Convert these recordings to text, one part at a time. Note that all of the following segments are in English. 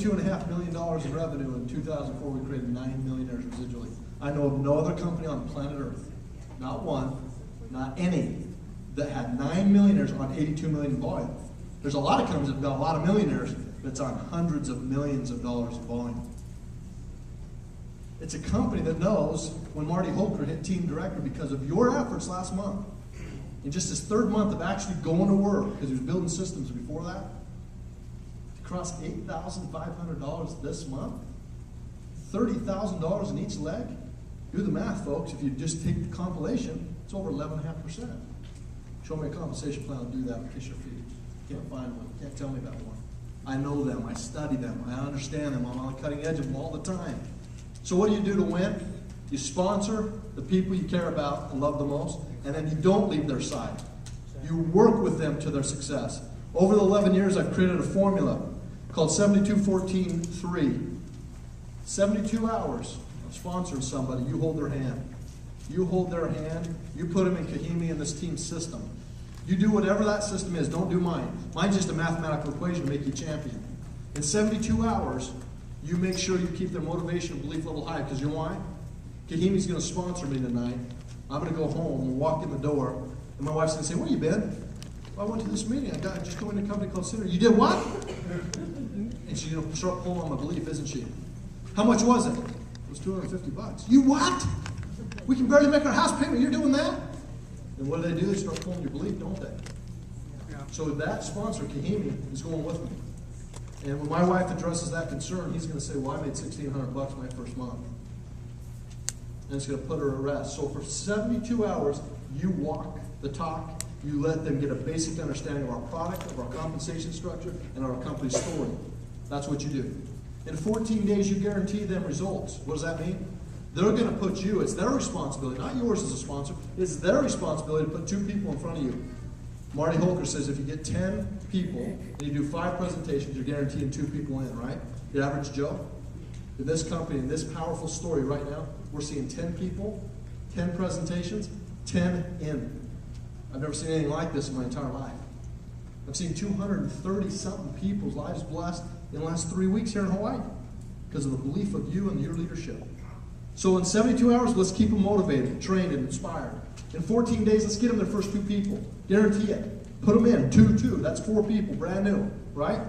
$82.5 million in revenue in 2004. We created 9 millionaires residually. I know of no other company on planet Earth, not one, not any, that had 9 millionaires on 82 million volume. There's a lot of companies that have got a lot of millionaires, but it's on hundreds of millions of dollars of volume. It's a company that knows when Marty Holker hit team director because of your efforts last month. In just his third month of actually going to work, because he was building systems before that, to cross $8,500 this month, $30,000 in each leg. Do the math, folks. If you just take the compilation, it's over 11.5%. Show me a compensation plan to do that and kiss your feet. Can't find one. Can't tell me about one. I know them. I study them. I understand them. I'm on the cutting edge of them all the time. So what do you do to win? You sponsor the people you care about and love the most, and then you don't leave their side. You work with them to their success. Over the 11 years, I've created a formula called 72-14-3. 72 hours of sponsoring somebody. You hold their hand. You hold their hand. You put them in Kahimi in this team system. You do whatever that system is. Don't do mine. Mine's just a mathematical equation to make you champion. In 72 hours, you make sure you keep their motivation and belief level high, because you know why? Kahimi's going to sponsor me tonight. I'm going to go home and walk in the door, and my wife's going to say, "Where you been?" "Well, I went to this meeting. I just joined a company called Synergy." "You did what?" And she's going to start pulling on my belief, isn't she? "How much was it?" "It was $250. "You what? We can barely make our house payment. You're doing that?" And what do? They start pulling your belief, don't they? So that sponsor, Kahimi, is going with me. And when my wife addresses that concern, he's going to say, "Well, I made $1,600 my first month." And it's going to put her at rest. So for 72 hours, you walk the talk. You let them get a basic understanding of our product, of our compensation structure, and our company story. That's what you do. In 14 days, you guarantee them results. What does that mean? They're going to put you, it's their responsibility, not yours as a sponsor, it's their responsibility to put 2 people in front of you. Marty Holker says if you get 10 people and you do 5 presentations, you're guaranteeing 2 people in, right? The average Joe. In this company, in this powerful story right now, we're seeing 10 people, 10 presentations, 10 in. I've never seen anything like this in my entire life. I've seen 230-something people's lives blessed in the last 3 weeks here in Hawaii because of the belief of you and your leadership. So in 72 hours, let's keep them motivated, trained, and inspired. In 14 days, let's get them their first 2 people. Guarantee it. Put them in. 2. That's 4 people, brand new, right?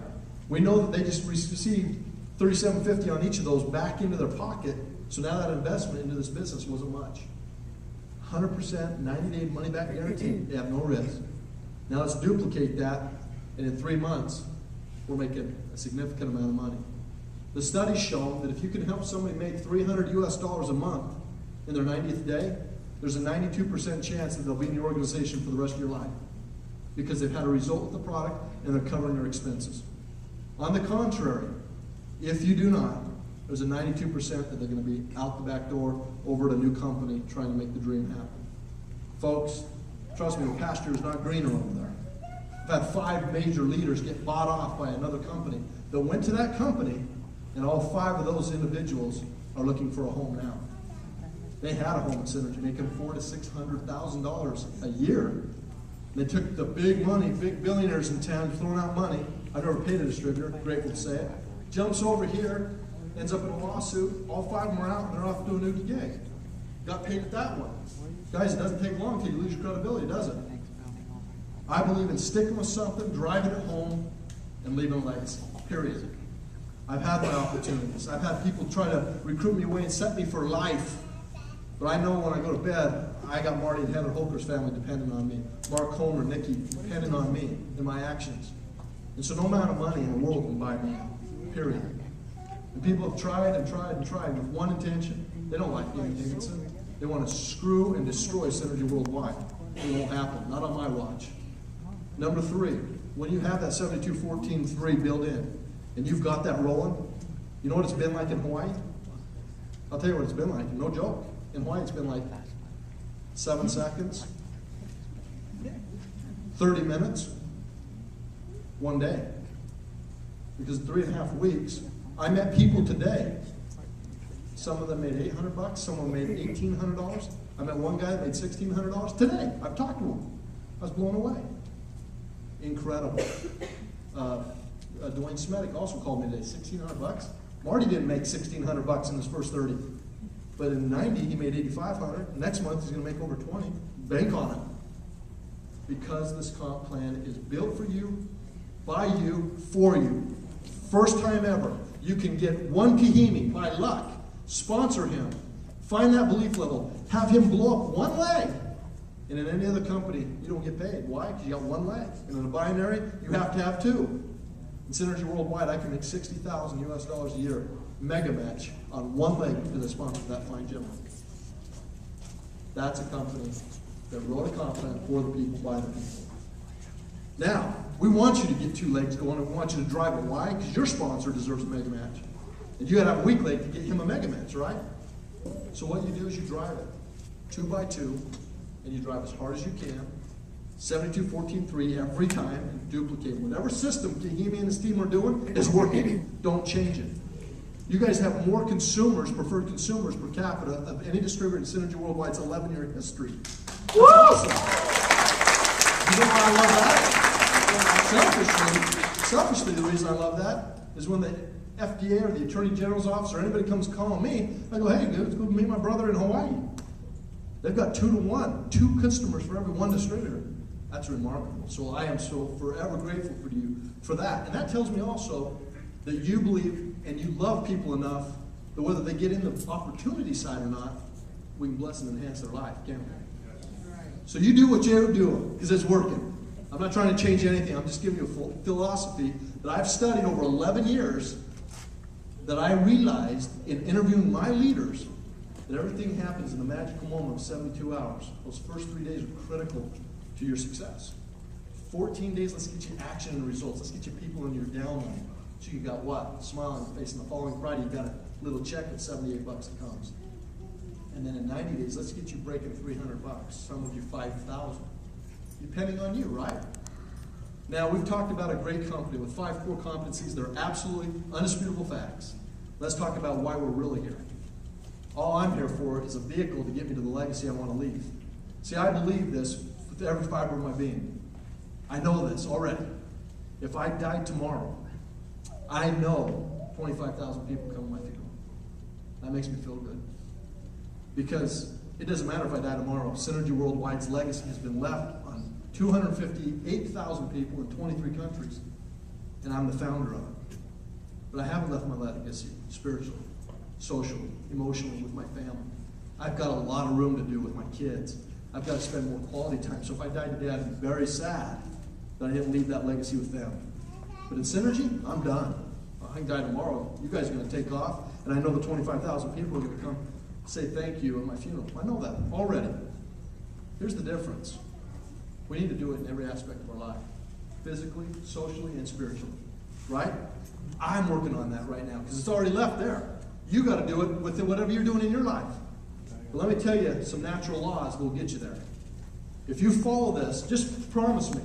We know that they just received $3,750 on each of those back into their pocket. So now that investment into this business wasn't much. 100% 90-day money-back guarantee. They have no risk. Now let's duplicate that, and in 3 months, we're making a significant amount of money. The study's shown that if you can help somebody make $300 US a month in their 90th day, there's a 92% chance that they'll be in your organization for the rest of your life because they've had a result with the product and they're covering their expenses. On the contrary, if you do not, there's a 92% that they're going to be out the back door over at a new company trying to make the dream happen. Folks, trust me, the pasture is not greener over there. I've had 5 major leaders get bought off by another company that went to that company, and all 5 of those individuals are looking for a home now. They had a home at Synergy, making $400,000 to $600,000 a year. They took the big money, big billionaires in town, throwing out money. I've never paid a distributor, grateful to say it. Jumps over here, ends up in a lawsuit. All 5 of them are out, and they're off to a new gig. Got paid at that one. Guys, it doesn't take long until you lose your credibility, does it? I believe in sticking with something, driving it home, and leaving a legacy, period. I've had my opportunities. I've had people try to recruit me away and set me for life. But I know when I go to bed, I got Marty and Heather Holker's family depending on me. Mark Homer, Nikki, depending on me and my actions. And so no amount of money in the world can buy me, period. And people have tried and tried and tried with one intention. They don't like Ian Higginson. They want to screw and destroy Synergy worldwide. It won't happen, not on my watch. Number 3, when you have that 72-14-3 built in, and you've got that rolling, you know what it's been like in Hawaii? I'll tell you what it's been like, no joke. In Hawaii, it's been like 7 seconds, 30 minutes, 1 day. Because in 3.5 weeks, I met people today. Some of them made $800, some of them made $1,800. I met one guy that made $1,600 today. I've talked to him. I was blown away. Incredible. Dwayne Smetic also called me today, $1,600. Marty didn't make $1,600 in his first 30. But in 90, he made $8,500. Next month, he's going to make over 20. Bank on it. Because this comp plan is built for you, by you, for you. First time ever, you can get one Kahimi by luck, sponsor him, find that belief level, have him blow up one leg. And in any other company, you don't get paid. Why? Because you got one leg. And in a binary, you have to have two. In Synergy Worldwide, I can make $60,000 US a year, mega match, on one leg because I sponsored that fine gentleman. That's a company that wrote a comp plan for the people, by the people. Now, we want you to get two legs going, and we want you to drive it. Why? Because your sponsor deserves a mega match. And you got to have a weak leg to get him a mega match, right? So what you do is you drive it 2 by 2, and you drive as hard as you can, 72-14-3 every time, and duplicate. Whatever system Kahimi and his team are doing is working. Don't change it. You guys have more consumers, preferred consumers per capita of any distributor in Synergy Worldwide's 11-year history. That's awesome. You know why I love that? Selfishly, the reason I love that is when the FDA or the Attorney General's office or anybody comes calling me, I go, hey, let's go meet my brother in Hawaii. They've got 2 to 1, 2 customers for every 1 distributor. That's remarkable. So I am so forever grateful for you for that. And that tells me also that you believe and you love people enough that whether they get in the opportunity side or not, we can bless and enhance their life, can't we? So you do what you're doing, because it's working. I'm not trying to change anything. I'm just giving you a full philosophy that I've studied over 11 years, that I realized in interviewing my leaders that everything happens in the magical moment of 72 hours. Those first 3 days are critical to your success. 14 days, let's get you action and results. Let's get you people in your downline. So you got what? Smile on your face. And the following Friday, you got a little check at $78 that comes. And then in 90 days, let's get you breaking $300. Some of you $5,000. Depending on you, right? Now, we've talked about a great company with 5 core competencies that are absolutely undisputable facts. Let's talk about why we're really here. All I'm here for is a vehicle to get me to the legacy I want to leave. See, I believe this with every fiber of my being. I know this already. If I died tomorrow, I know 25,000 people come to my funeral. That makes me feel good. Because it doesn't matter if I die tomorrow. Synergy Worldwide's legacy has been left on 258,000 people in 23 countries. And I'm the founder of it. But I haven't left my legacy spiritually, socially, emotionally with my family. I've got a lot of room to do with my kids. I've got to spend more quality time. So if I die today, I'd be very sad that I didn't leave that legacy with them. But in Synergy, I'm done. I can die tomorrow. You guys are going to take off. And I know the 25,000 people are going to come say thank you at my funeral. I know that already. Here's the difference. We need to do it in every aspect of our life. Physically, socially, and spiritually. Right? I'm working on that right now because it's already left there. You got to do it with whatever you're doing in your life. But let me tell you some natural laws that will get you there. If you follow this, just promise me,